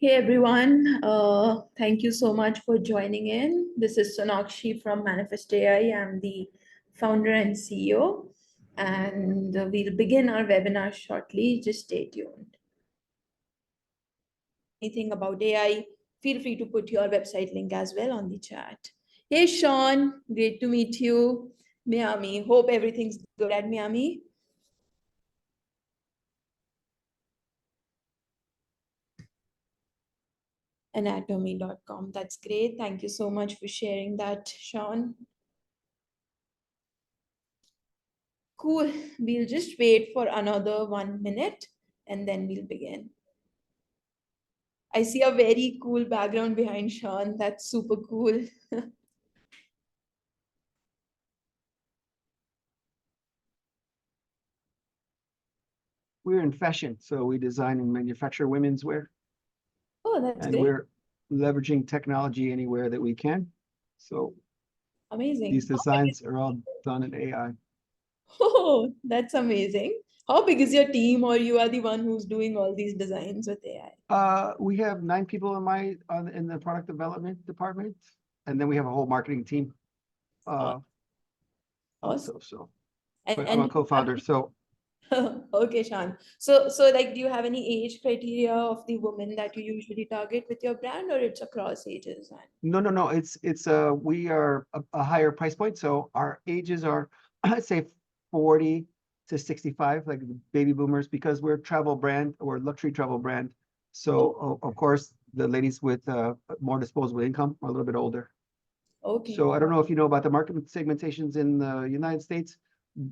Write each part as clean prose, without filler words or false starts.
Hey everyone, thank you so much for joining in. This is Sonakshi from Manifest AI. I'm the founder and CEO, and we'll begin our webinar shortly. Just stay tuned. Anything about AI, feel free to put your website link as well on the chat. Hey Sean, great to meet you. Miami, hope everything's good at Miami. Anatomy.com. That's great. Thank you so much for sharing that, Sean. Cool. We'll just wait for another 1 minute and then we'll begin. I see a very cool background behind Sean. That's super cool. We're in fashion, so we design and manufacture women's wear. Oh, that's and great. We're leveraging technology anywhere that we can. So Amazing. these designs are all done in AI. Oh, that's amazing. How big is your team, or you are the one who's doing all these designs with AI? We have 9 people in the product development department, and then we have a whole marketing team Awesome. also. So, And, but I'm and a co-founder. So okay, Sean. So like, do you have any age criteria of the women that you usually target with your brand, or it's across ages? no. We are a higher price point. So our ages are, I'd say 40 to 65, like the baby boomers, because we're a travel brand, or luxury travel brand. So of course, the ladies with more disposable income are a little bit older. Okay. So I don't know if you know about the market segmentations in the United States.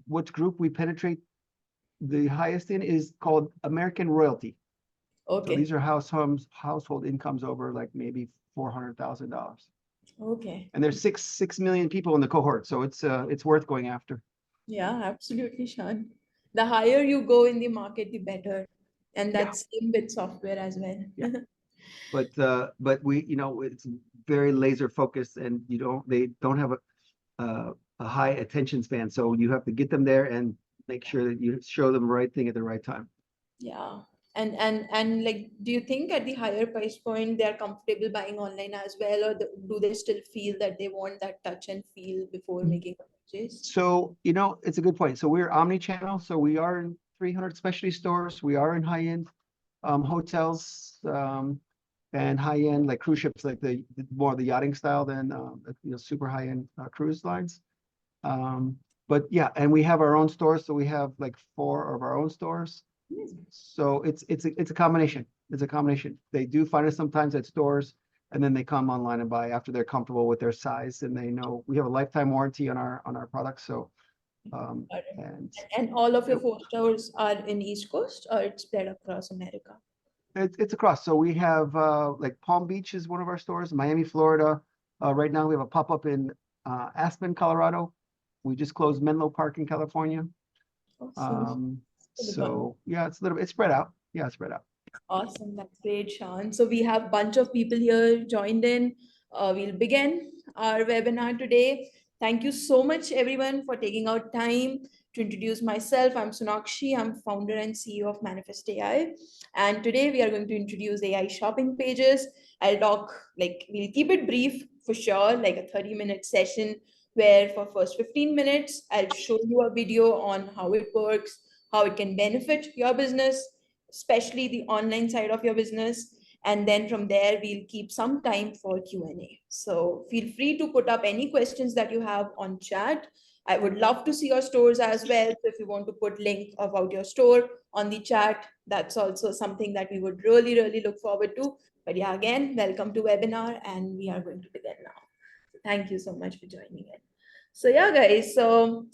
What group we penetrate the highest in is called American royalty. Okay. So these are household incomes over like maybe $400,000. Okay. And there's 6 million people in the cohort, so it's worth going after. Yeah, absolutely, Sean. The higher you go in the market, the better. And Yeah. that's same with software as well. Yeah. But we, it's very laser focused, and they don't have a high attention span. So you have to get them there and make sure that you show them the right thing at the right time. Yeah. And like, do you think at the higher price point they're comfortable buying online as well, or do they still feel that they want that touch and feel before making a purchase? So, it's a good point. So we're omni-channel. So we are in 300 specialty stores. We are in high-end hotels and high-end like cruise ships, like the more the yachting style than super high-end cruise lines. But yeah, and we have our own stores. So we have like 4 of our own stores. So it's a combination. It's a combination. They do find us sometimes at stores, and then they come online and buy after they're comfortable with their size, and they know we have a lifetime warranty on our products. So and all of your 4 stores are in East Coast, or it's spread across America? it's across. So we have like Palm Beach is one of our stores, Miami, Florida. Right now we have a pop-up in Aspen, Colorado. We just closed Menlo Park in California. Awesome. So yeah, it's spread out. Yeah, it's spread out. Awesome. That's great, Sean. So we have a bunch of people here joined in. We'll begin our webinar today. Thank you so much, everyone, for taking out time to introduce myself. I'm Sonakshi. I'm founder and CEO of Manifest AI. And today we are going to introduce AI shopping pages. We'll keep it brief for sure, like a 30-minute session where for first 15 minutes, I'll show you a video on how it works, how it can benefit your business, especially the online side of your business. And then from there, we'll keep some time for Q&A. So feel free to put up any questions that you have on chat. I would love to see your stores as well. So if you want to put link about your store on the chat, that's also something that we would really, really look forward to. But yeah, again, welcome to webinar, and we are going to begin now. Thank you so much for joining in. So yeah, guys, so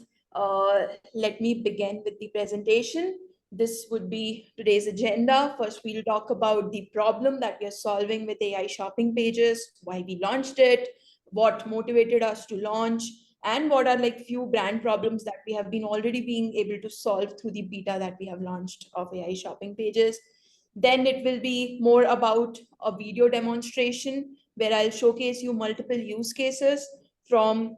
let me begin with the presentation. This would be today's agenda. First, we'll talk about the problem that we are solving with AI shopping pages, why we launched it, what motivated us to launch, and what are like few brand problems that we have been already being able to solve through the beta that we have launched of AI shopping pages. Then it will be more about a video demonstration where I'll showcase you multiple use cases from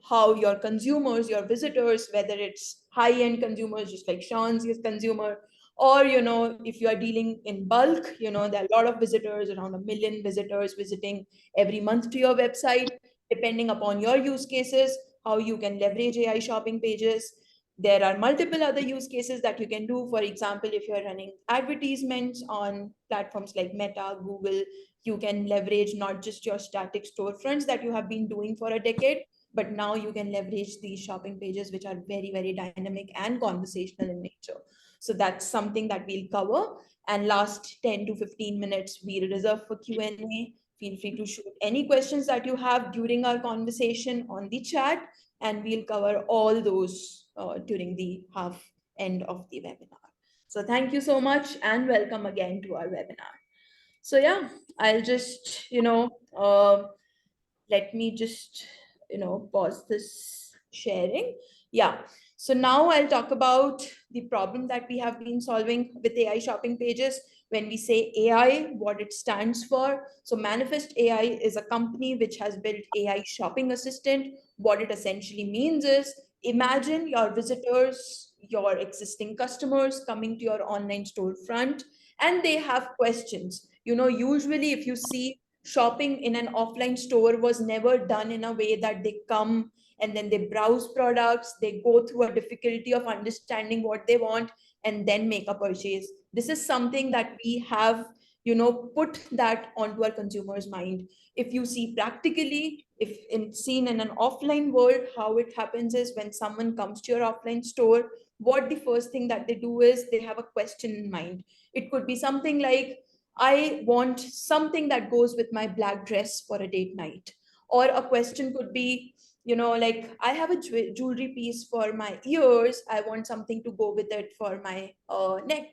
how your consumers, your visitors, whether it's high-end consumers just like Sean's consumer, Or, if you are dealing in bulk, there are a lot of visitors, around 1 million visitors visiting every month to your website. Depending upon your use cases, how you can leverage AI shopping pages. There are multiple other use cases that you can do. For example, if you're running advertisements on platforms like Meta, Google, you can leverage not just your static storefronts that you have been doing for a decade, but now you can leverage these shopping pages, which are very, very dynamic and conversational in nature. So that's something that we'll cover. And last 10 to 15 minutes, we'll reserve for Q&A. Feel free to shoot any questions that you have during our conversation on the chat, and we'll cover all those during the half end of the webinar. So thank you so much and welcome again to our webinar. So yeah, I'll just, let me just, pause this sharing. Yeah. So now I'll talk about the problem that we have been solving with AI shopping pages. When we say AI, what it stands for. So Manifest AI is a company which has built AI shopping assistant. What it essentially means is, imagine your visitors, your existing customers coming to your online storefront, and they have questions. Usually if you see, shopping in an offline store was never done in a way that they come and then they browse products, they go through a difficulty of understanding what they want, and then make a purchase. This is something that we have, put that onto our consumers' mind. If you see practically, if seen in an offline world, how it happens is, when someone comes to your offline store, what the first thing that they do is they have a question in mind. It could be something like, I want something that goes with my black dress for a date night. Or a question could be, like, I have a jewelry piece for my ears. I want something to go with it for my neck.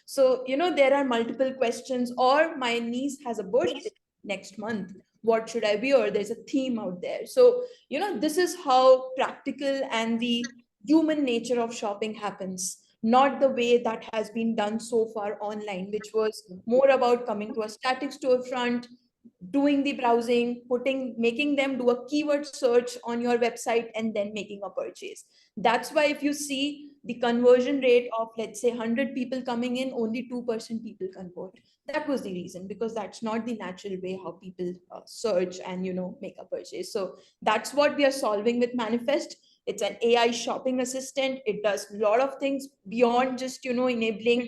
So, there are multiple questions. Or my niece has a birthday next month. What should I wear? There's a theme out there. So, this is how practical and the human nature of shopping happens, not the way that has been done so far online, which was more about coming to a static storefront, doing the browsing, making them do a keyword search on your website, and then making a purchase. That's why if you see the conversion rate of, let's say, 100 people coming in, only 2% people convert. That was the reason, because that's not the natural way how people search and, make a purchase. So that's what we are solving with Manifest. It's an AI shopping assistant. It does a lot of things beyond just, enabling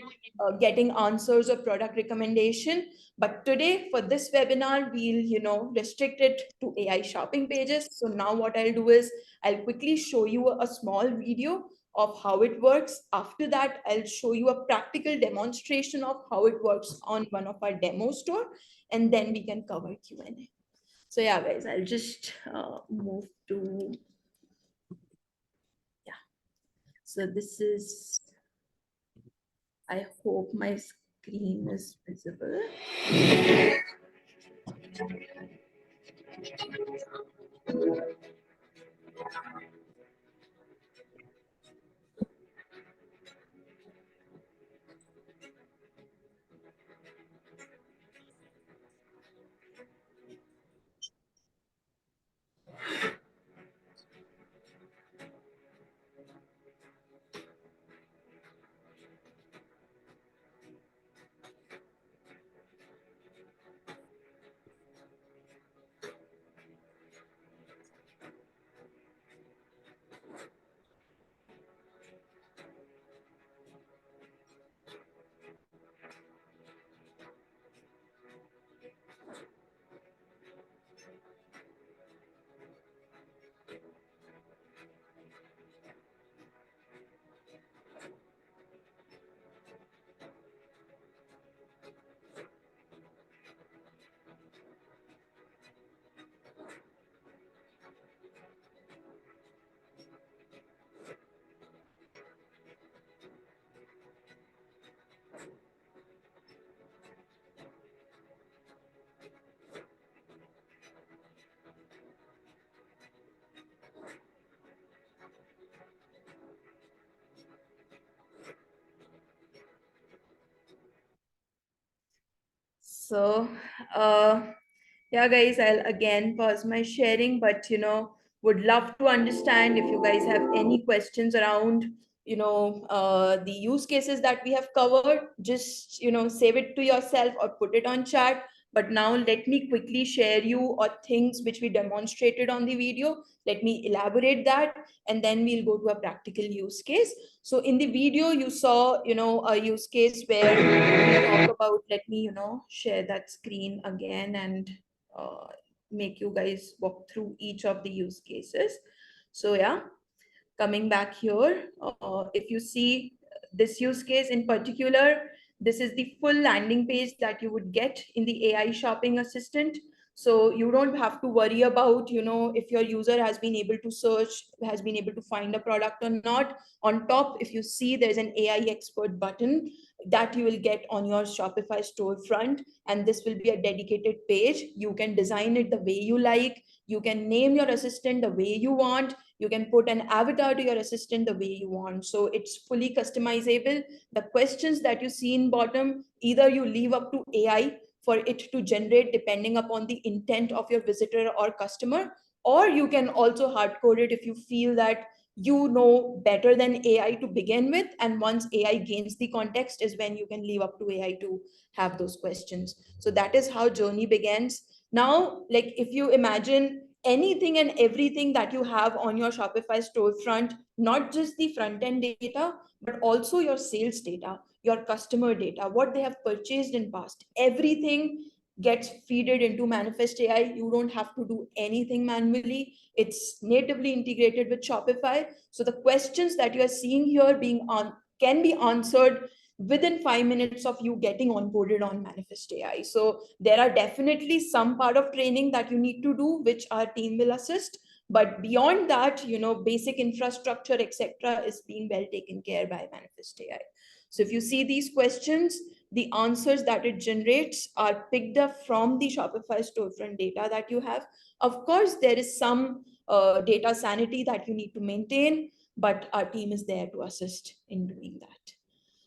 getting answers or product recommendation. But today for this webinar, we'll, restrict it to AI shopping pages. So now what I'll do is, I'll quickly show you a small video of how it works. After that, I'll show you a practical demonstration of how it works on one of our demo store, and then we can cover Q&A. So yeah, guys, I'll just move to, yeah. So this is, I hope my screen is visible. So, yeah, guys, I'll again pause my sharing, but would love to understand if you guys have any questions around the use cases that we have covered, just save it to yourself or put it on chat. But now let me quickly share you or things which we demonstrated on the video. Let me elaborate that, and then we'll go to a practical use case. So in the video you saw a use case where we talk about, let me share that screen again and uh, make you guys walk through each of the use cases. So yeah, coming back here, if you see this use case in particular, this is the full landing page that you would get in the AI shopping assistant. So you don't have to worry about, if your user has been able to search, has been able to find a product or not. On top, if you see, there's an AI expert button that you will get on your Shopify storefront, and this will be a dedicated page. You can design it the way you like. You can name your assistant the way you want. You can put an avatar to your assistant the way you want. So it's fully customizable. The questions that you see in bottom, either you leave up to AI for it to generate depending upon the intent of your visitor or customer, or you can also hard code it if you feel that you know better than AI to begin with, and once AI gains the context is when you can leave up to AI to have those questions. So that is how journey begins. Now, like, if you imagine anything and everything that you have on your Shopify storefront, not just the front end data, but also your sales data, your customer data, what they have purchased in past, everything gets feeded into Manifest AI. You don't have to do anything manually. It's natively integrated with Shopify. So the questions that you are seeing here being on can be answered within 5 minutes of you getting onboarded on Manifest AI. So there are definitely some part of training that you need to do, which our team will assist. But beyond that, basic infrastructure, etc., is being well taken care by Manifest AI. So if you see these questions, the answers that it generates are picked up from the Shopify storefront data that you have. Of course, there is some data sanity that you need to maintain, but our team is there to assist in doing that.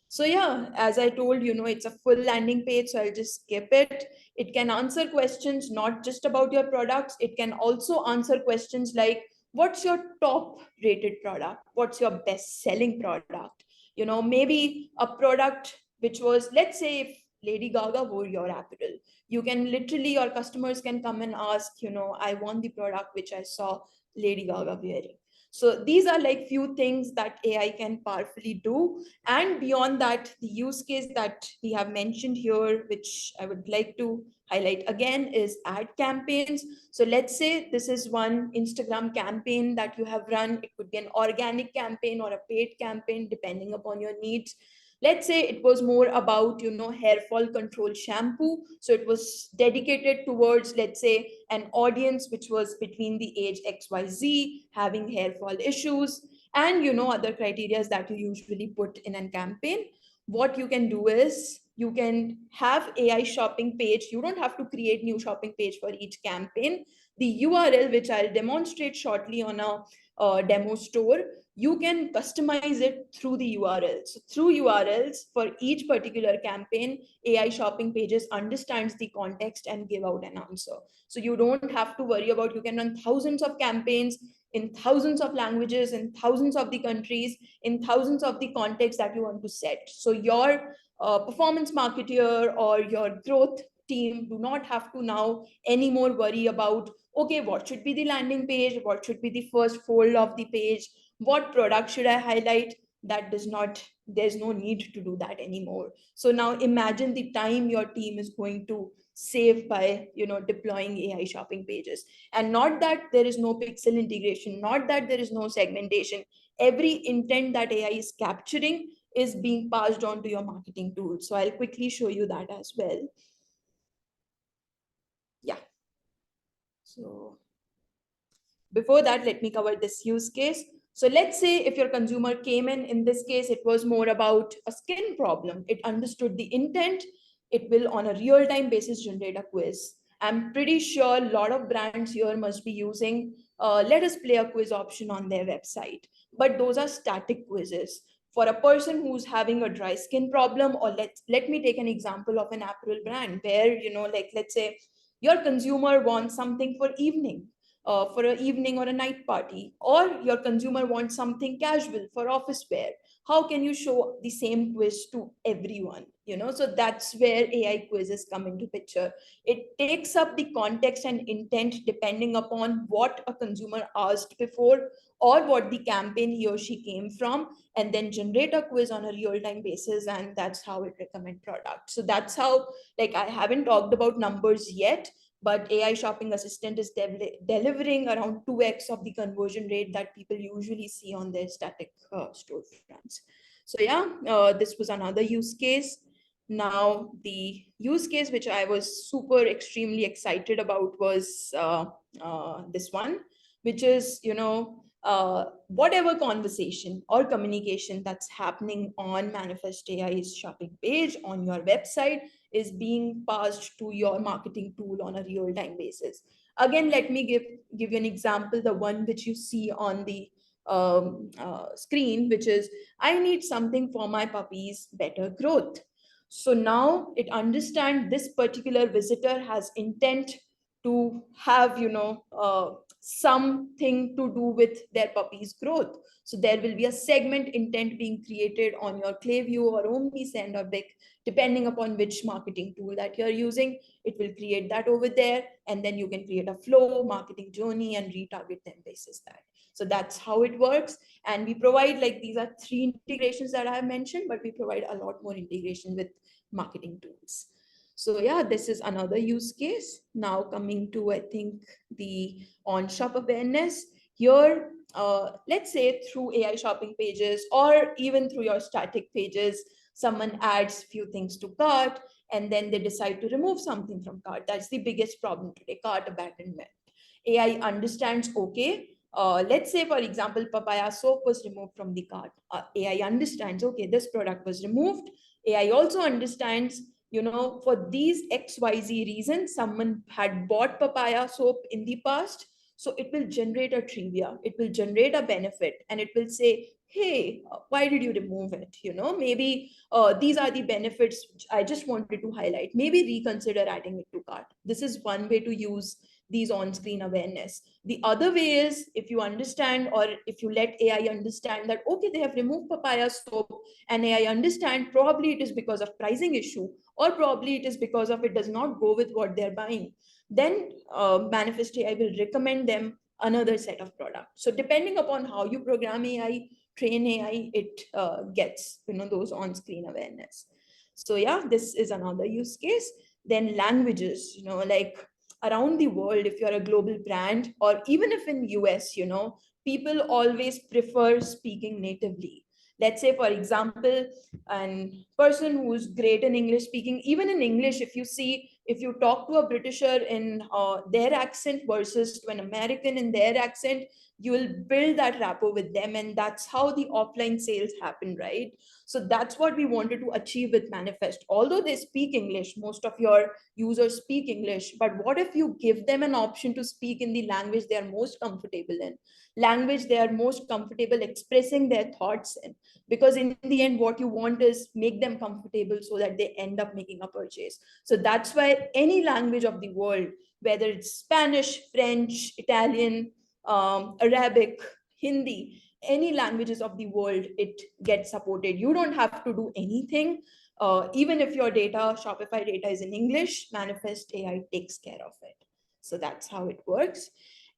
So yeah, as I told, it's a full landing page, so I'll just skip it. It can answer questions not just about your products. It can also answer questions like, what's your top rated product? What's your best selling product? Maybe a product which was, let's say if Lady Gaga wore your apparel, you can literally, your customers can come and ask, I want the product which I saw Lady Gaga wearing. So these are like few things that AI can powerfully do. And beyond that, the use case that we have mentioned here, which I would like to highlight again, is ad campaigns. So let's say this is one Instagram campaign that you have run. It could be an organic campaign or a paid campaign, depending upon your needs. Let's say it was more about hair fall control shampoo, so it was dedicated towards, let's say, an audience which was between the age XYZ, having hair fall issues, and other criteria that you usually put in a campaign. What you can do is you can have AI shopping page. You don't have to create new shopping page for each campaign. The URL, which I'll demonstrate shortly on a demo store, you can customize it through the URLs. So through URLs for each particular campaign, AI shopping pages understands the context and give out an answer. So you don't have to worry about, you can run thousands of campaigns in thousands of languages, in thousands of the countries, in thousands of the contexts that you want to set. So your performance marketer or your growth team do not have to now anymore worry about, okay, what should be the landing page, what should be the first fold of the page, what product should I highlight. That does not, there's no need to do that anymore. So now imagine the time your team is going to save by deploying AI shopping pages. And not that there is no pixel integration, not that there is no segmentation. Every intent that AI is capturing is being passed on to your marketing tool. So I'll quickly show you that as well. Yeah. So before that, let me cover this use case. So let's say if your consumer came in this case, it was more about a skin problem. It understood the intent. It will on a real-time basis generate a quiz. I'm pretty sure a lot of brands here must be using let us play a quiz option on their website. But those are static quizzes. For a person who's having a dry skin problem, or let me take an example of an apparel brand where, like let's say your consumer wants something for evening. for an evening or a night party, or your consumer wants something casual for office wear. How can you show the same quiz to everyone? So that's where AI quizzes come into picture. It takes up the context and intent depending upon what a consumer asked before, or what the campaign he or she came from, and then generate a quiz on a real-time basis, and that's how it recommend products. So that's how, like, I haven't talked about numbers yet, but AI shopping assistant is delivering around 2x of the conversion rate that people usually see on their static storefronts. So yeah, this was another use case. Now the use case which I was super extremely excited about was this one, which is, whatever conversation or communication that's happening on Manifest AI's shopping page on your website is being passed to your marketing tool on a real-time basis. Again, let me give you an example, the one which you see on the screen, which is, I need something for my puppy's better growth. So now it understands this particular visitor has intent to have, something to do with their puppy's growth. So there will be a segment intent being created on your Clayview or OmniSend or Bic, depending upon which marketing tool that you're using. It will create that over there, and then you can create a flow marketing journey and retarget them basis that. So that's how it works. And we provide, like, these are 3 integrations that I have mentioned, but we provide a lot more integration with marketing tools. So yeah, this is another use case. Now coming to, I think, the on-shop awareness. Here, let's say through AI shopping pages or even through your static pages, someone adds few things to cart and then they decide to remove something from cart. That's the biggest problem today, cart abandonment. AI understands, okay, let's say, for example, papaya soap was removed from the cart. AI understands, okay, this product was removed. AI also understands, for these XYZ reasons, someone had bought papaya soap in the past. So it will generate a trivia, it will generate a benefit, and it will say, hey, why did you remove it? Maybe these are the benefits which I just wanted to highlight. Maybe reconsider adding it to cart. This is one way to use these on-screen awareness. The other way is, if you understand, or if you let AI understand that, okay, they have removed papaya soap, and AI understand probably it is because of pricing issue, or probably it is because of it does not go with what they're buying, then Manifest AI will recommend them another set of products. So depending upon how you program AI, train AI, it gets, those on-screen awareness. So yeah, this is another use case. Then languages, like around the world, if you're a global brand, or even if in US, people always prefer speaking natively. Let's say, for example, a person who's great in English speaking, even in English, if you talk to a Britisher in their accent versus to an American in their accent, you will build that rapport with them, and that's how the offline sales happen, right? So that's what we wanted to achieve with Manifest. Although they speak English, most of your users speak English, but what if you give them an option to speak in the language they are most comfortable in, language they are most comfortable expressing their thoughts in? Because in the end, what you want is make them comfortable so that they end up making a purchase. So that's why any language of the world, whether it's Spanish, French, Italian, Arabic, Hindi, any languages of the world, it gets supported. You don't have to do anything. Even if your data, Shopify data, is in English, Manifest AI takes care of it. So that's how it works.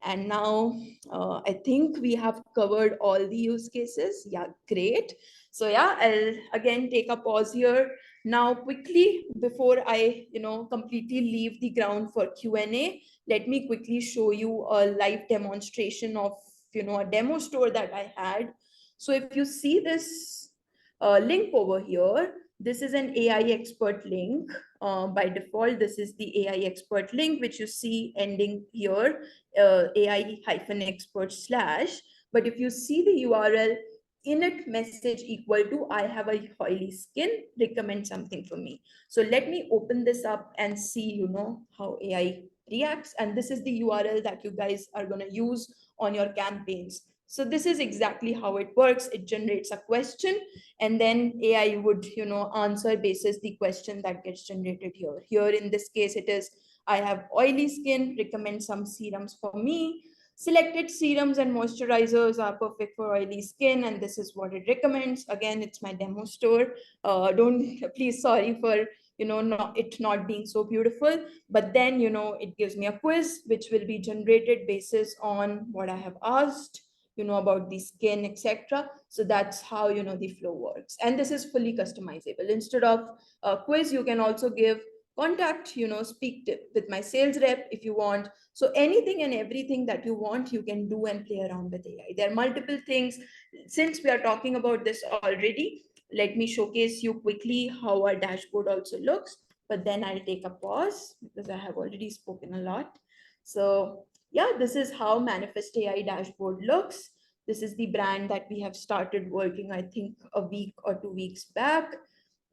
And now I think we have covered all the use cases. Yeah, great. So yeah, I'll again take a pause here. Now, quickly, before I, completely leave the ground for Q&A, let me quickly show you a live demonstration of, a demo store that I had. So if you see this link over here, this is an AI expert link. By default, this is the AI expert link, which you see ending here, AI-expert slash. But if you see the URL, init message equal to I have a oily skin, recommend something for me. So let me open this up and see, how AI reacts. And this is the URL that you guys are going to use on your campaigns. So this is exactly how it works. It generates a question, and then AI would, answer basis the question that gets generated here. Here in this case, it is, I have oily skin, recommend some serums for me. Selected serums and moisturizers are perfect for oily skin, and this is what it recommends. Again, it's my demo store. Don't please, sorry for it not being so beautiful. But then it gives me a quiz which will be generated basis on what I have asked, about the skin, etc. So that's how the flow works, and this is fully customizable. Instead of a quiz, you can also give contact, speak with my sales rep if you want. So anything and everything that you want, you can do and play around with AI. There are multiple things. Since we are talking about this already, let me showcase you quickly how our dashboard also looks. But then I'll take a pause because I have already spoken a lot. So yeah, this is how Manifest AI dashboard looks. This is the brand that we have started working, I think, a week or 2 weeks back.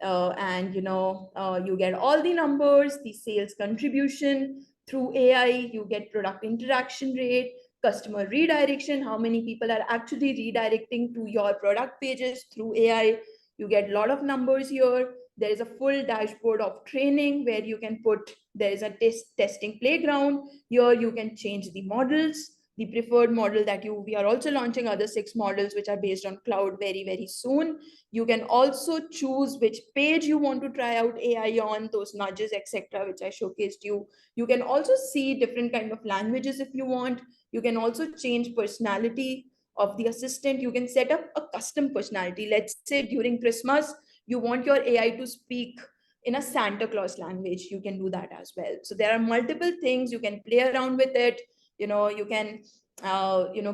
And you get all the numbers, the sales contribution through AI, you get product interaction rate, customer redirection, how many people are actually redirecting to your product pages through AI. You get a lot of numbers here. There is a full dashboard of training where you can put, there is a testing playground. Here you can change the models, the preferred model that we are also launching other 6 models which are based on cloud very, very soon. You can also choose which page you want to try out AI on, those nudges, etc., which I showcased you. You can also see different kind of languages if you want. You can also change personality of the assistant. You can set up a custom personality. Let's say during Christmas, you want your AI to speak in a Santa Claus language. You can do that as well. So there are multiple things. You can play around with it. You can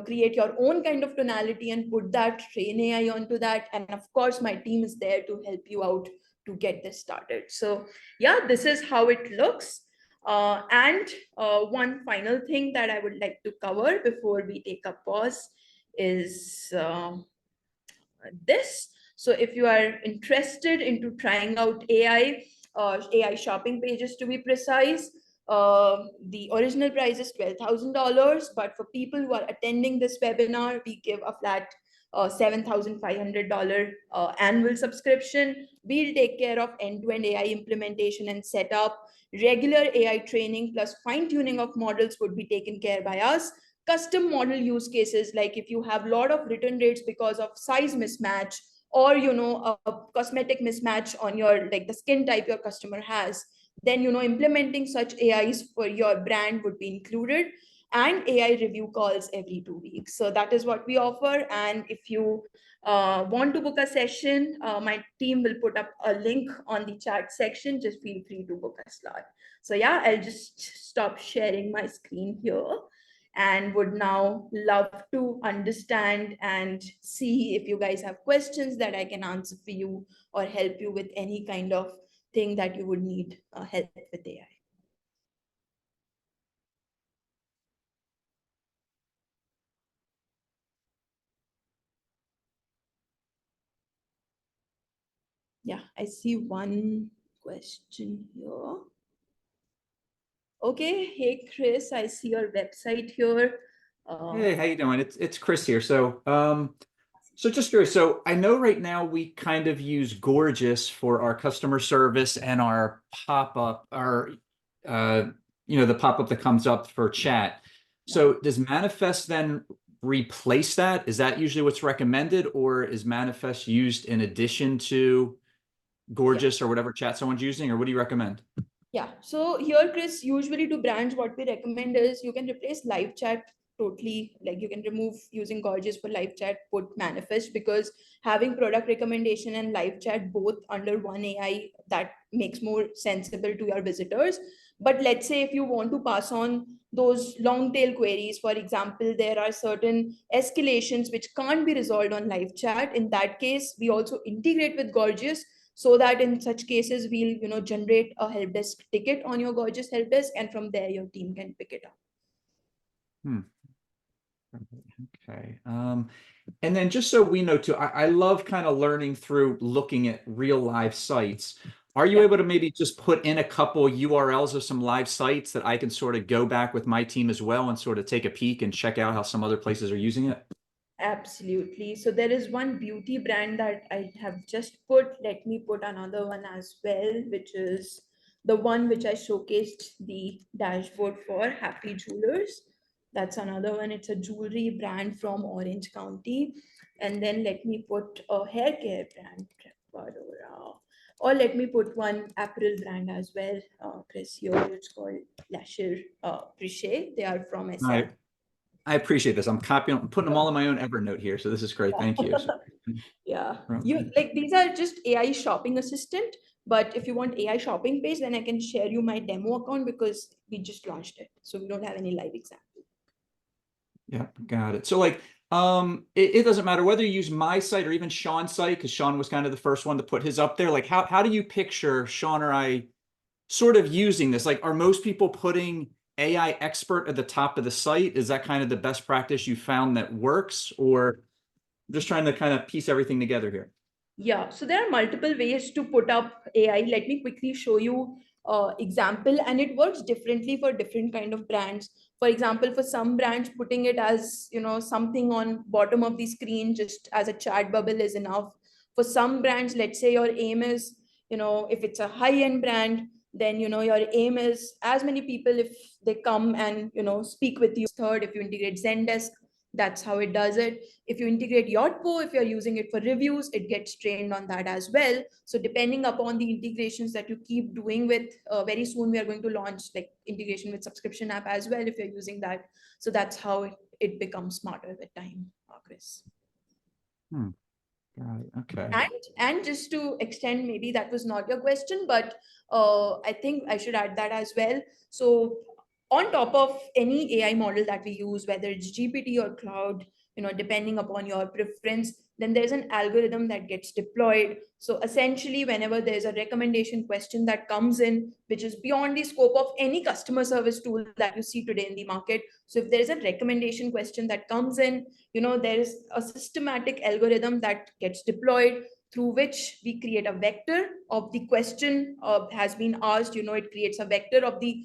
create your own kind of tonality and put that, train AI onto that. And of course, my team is there to help you out to get this started. So yeah, this is how it looks. And one final thing that I would like to cover before we take a pause is this. So if you are interested into trying out AI, AI shopping pages to be precise, the original price is $12,000, but for people who are attending this webinar, we give a flat $7,500 annual subscription. We'll take care of end-to-end AI implementation and setup. Regular AI training plus fine-tuning of models would be taken care by us. Custom model use cases, like if you have a lot of return rates because of size mismatch, or a cosmetic mismatch on your, like, the skin type your customer has, then implementing such AIs for your brand would be included, and AI review calls every 2 weeks. So that is what we offer. And if you want to book a session, my team will put up a link on the chat section. Just feel free to book a slot. So yeah, I'll just stop sharing my screen here and would now love to understand and see if you guys have questions that I can answer for you or help you with any kind of thing that you would need help with AI. Yeah, I see one question here. Okay, hey Chris, I see your website here. Hey, how you doing? It's Chris here. So just curious. So I know right now we kind of use Gorgeous for our customer service and our pop-up, uh, the pop-up that comes up for chat. So does Manifest then replace that? Is that usually what's recommended, or is Manifest used in addition to Gorgeous or whatever chat someone's using, or what do you recommend? Yeah. So here, Chris, usually to brands, what we recommend is you can replace live chat totally. Like you can remove using Gorgeous for live chat, put Manifest, because having product recommendation and live chat both under one AI, that makes more sensible to your visitors. But let's say if you want to pass on those long tail queries, for example, there are certain escalations which can't be resolved on live chat. In that case, we also integrate with Gorgeous, so that in such cases we'll generate a help desk ticket on your Gorgeous help desk, and from there your team can pick it up. Hmm. Okay. And then just so we know too, I love kind of learning through looking at real live sites. Are you Yeah, able to maybe just put in a couple URLs of some live sites that I can sort of go back with my team as well and sort of take a peek and check out how some other places are using it? absolutely. So there is one beauty brand that I have just put. Let me put another one as well, which is the one which I showcased the dashboard for, Happy Jewelers. That's another one. It's a jewelry brand from Orange County. And then let me put a hair care brand, Trepadora. Or let me put one apparel brand as well, Chris. Here it's called Lasher Crochet. They are from SM. I appreciate this. I'm copying, I'm putting them all in my own Evernote here. So this is great. Thank you. So, Yeah, you like these are just AI shopping assistant. But if you want AI shopping page, then I can share you my demo account because we just launched it. So we don't have any live example. yeah, got it. So like, it doesn't matter whether you use my site or even Sean's site, because Sean was kind of the first one to put his up there. Like, how do you picture Sean or I sort of using this? Like, are most people putting AI expert at the top of the site? Is that kind of the best practice you found that works, or just trying to kind of piece everything together here? Yeah, so there are multiple ways to put up AI. Let me quickly show you example, and it works differently for different kind of brands. For example, for some brands, putting it as something on bottom of the screen, just as a chat bubble is enough. For some brands, let's say your aim is, if it's a high-end brand, then your aim is as many people if they come and speak with you. Third, if you integrate Zendesk, that's how it does it. If you integrate Yotpo, if you're using it for reviews, it gets trained on that as well. So depending upon the integrations that you keep doing with, very soon we are going to launch like integration with subscription app as well if you're using that. So that's how it becomes smarter with time, Chris. Got it. Okay. And just to extend, maybe that was not your question, but I think I should add that as well. So on top of any AI model that we use, whether it's GPT or cloud, depending upon your preference, then there's an algorithm that gets deployed. So essentially, whenever there's a recommendation question that comes in, which is beyond the scope of any customer service tool that you see today in the market. So if there's a recommendation question that comes in, there is a systematic algorithm that gets deployed through which we create a vector of the question has been asked. It creates a vector of the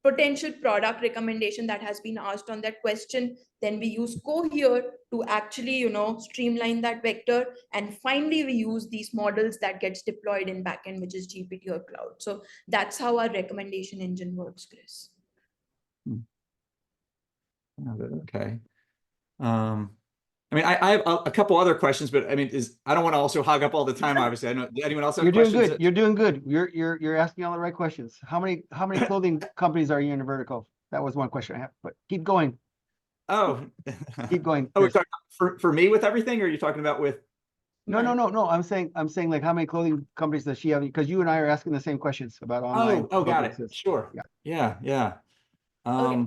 potential product recommendation that has been asked on that question. Then we use Cohere to actually streamline that vector, and finally we use these models that gets deployed in backend, which is GPT or cloud. So that's how our recommendation engine works, Chris. Okay. I mean, I have a couple other questions, but I mean, I don't want to also hog up all the time. Obviously, I know. Anyone else have You're doing questions? good. You're doing good. You're asking all the right questions. How many clothing companies are you in a vertical? That was one question I have, but keep going. Oh, Keep going. Oh, we're talking for me with everything, or are you talking about with? No. I'm saying like how many clothing companies does she have? Because you and I are asking the same questions about online. Oh, got it. businesses. Sure. Yeah. Okay.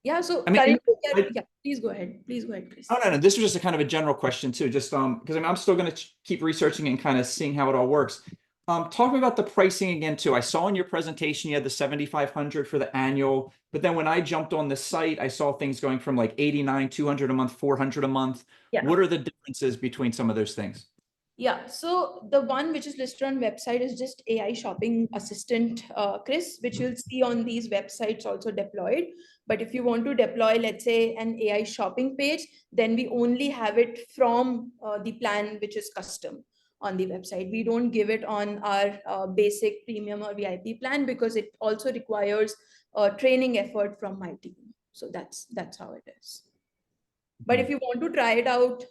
Yeah. So I mean, currently, yeah, please go ahead. Please go ahead, Chris. Oh, no. This was just a kind of a general question too, just because I'm still going to keep researching and kind of seeing how it all works. Talk about the pricing again too. I saw in your presentation you had the 7,500 for the annual, but then when I jumped on the site, I saw things going from like 89, 200 a month, 400 a month. Yeah. What are the differences between some of those things? Yeah, so the one which is listed on website is just AI shopping assistant, Chris, which you'll see on these websites also deployed. But if you want to deploy, let's say, an AI shopping page, then we only have it from the plan which is custom on the website. We don't give it on our basic premium or VIP plan because it also requires training effort from my team. So that's how it is. But if you want to try it out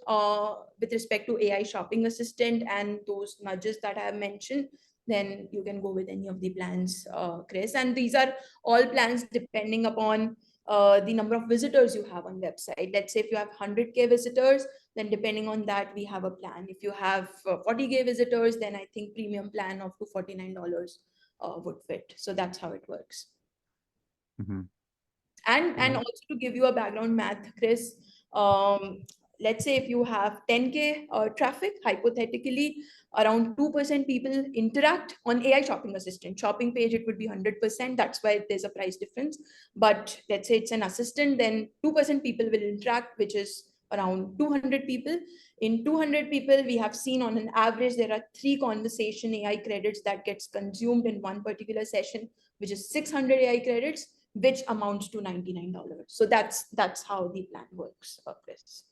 with respect to AI shopping assistant and those nudges that I have mentioned, then you can go with any of the plans, Chris. And these are all plans depending upon the number of visitors you have on website. Let's say if you have 100K visitors, then depending on that, we have a plan. If you have 40K visitors, then I think premium plan of $249 would fit. So that's how it works. Mm-hmm. And also to give you a background math, Chris, let's say if you have 10K traffic, hypothetically, around 2% people interact on AI shopping assistant. Shopping page, it would be 100%. That's why there's a price difference. But let's say it's an assistant, then 2% people will interact, which is around 200 people. In 200 people, we have seen on an average, there are 3 conversation AI credits that gets consumed in one particular session, which is 600 AI credits, which amounts to $99. So that's how the plan works, Chris.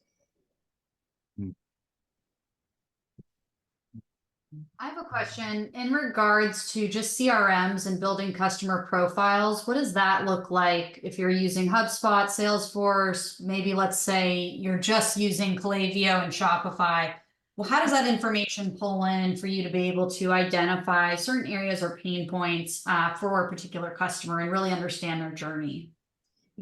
I have a question in regards to just CRMs and building customer profiles. What does that look like if you're using HubSpot, Salesforce? Maybe let's say you're just using Klaviyo and Shopify. Well, how does that information pull in for you to be able to identify certain areas or pain points for a particular customer and really understand their journey?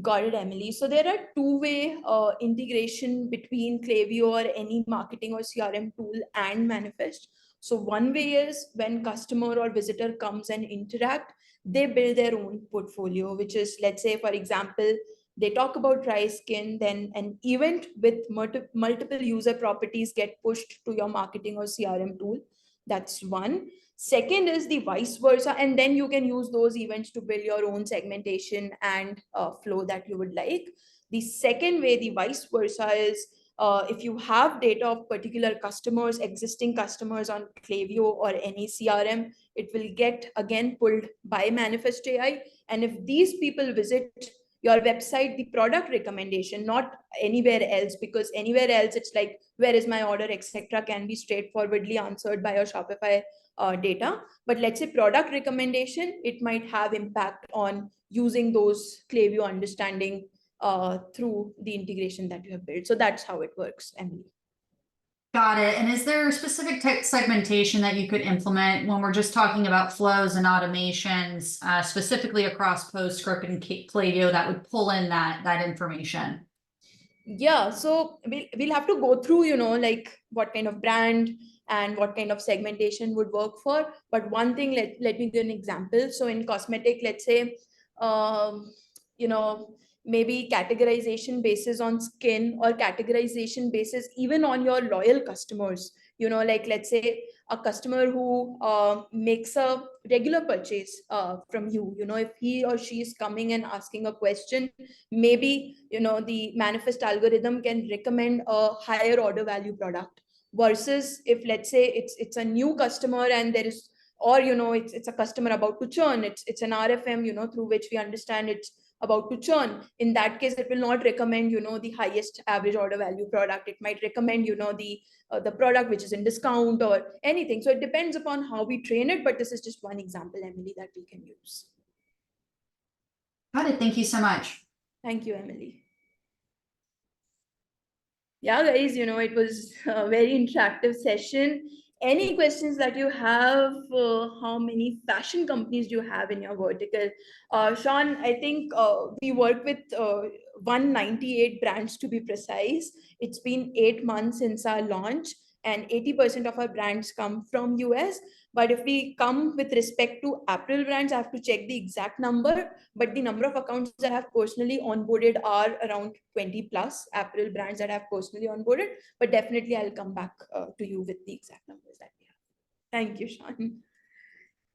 Got it, Emily. So there are two-way integration between Klaviyo or any marketing or CRM tool and Manifest. So one way is when customer or visitor comes and interact, they build their own portfolio, which is, let's say, for example, they talk about dry skin, then an event with multiple user properties get pushed to your marketing or CRM tool. That's one. Second is the vice versa, and then you can use those events to build your own segmentation and flow that you would like. The second way, the vice versa, is if you have data of particular customers, existing customers on Klaviyo or any CRM, it will get again pulled by Manifest AI. And if these people visit your website, the product recommendation, not anywhere else, because anywhere else it's like, where is my order, etc., can be straightforwardly answered by your Shopify data. But let's say product recommendation, it might have impact on using those Klaviyo understanding through the integration that you have built. So that's how it works, Emily. Got it. And is there specific type segmentation that you could implement when we're just talking about flows and automations, specifically across PostScript and Klaviyo, that would pull in that information? Yeah, so we'll have to go through, like what kind of brand and what kind of segmentation would work for. But one thing, let me give an example. So in cosmetic, let's say, you know, maybe categorization basis on skin, or categorization basis even on your loyal customers. Like let's say a customer who makes a regular purchase from you, if he or she is coming and asking a question, maybe the Manifest algorithm can recommend a higher order value product, versus if let's say it's a new customer and there is, or it's a customer about to churn, it's an RFM through which we understand it's about to churn. In that case, it will not recommend the highest average order value product. It might recommend the product which is in discount or anything. So it depends upon how we train it, but this is just one example, Emily, that we can use. Got it. Thank you so much. Thank you, Emily. Yeah, guys, it was a very interactive session. Any questions that you have? How many fashion companies do you have in your vertical? Sean, I think we work with 198 brands to be precise. It's been 8 months since our launch, and 80% of our brands come from US. But if we come with respect to apparel brands, I have to check the exact number. But the number of accounts that I have personally onboarded are around 20 plus apparel brands that I have personally onboarded. But definitely I'll come back to you with the exact numbers that we have. Thank you, Sean.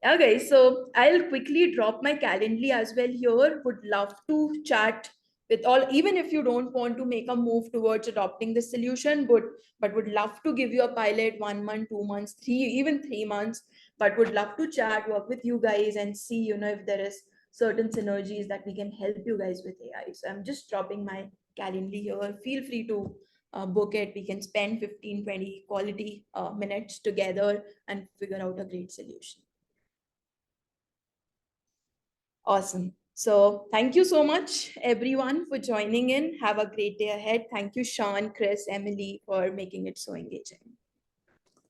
Okay, so I'll quickly drop my Calendly as well here. Would love to chat with all, even if you don't want to make a move towards adopting the solution, but would love to give you a pilot 1 month, 2 months, even 3 months, but would love to chat, work with you guys and see, if there is certain synergies that we can help you guys with AI. So I'm just dropping my Calendly here. Feel free to book it. We can spend 15, 20 quality minutes together and figure out a great solution. Awesome. So thank you so much, everyone, for joining in. Have a great day ahead. Thank you, Sean, Chris, Emily, for making it so engaging.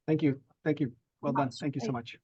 Thank you. Thank you. Well done. Thank you so much.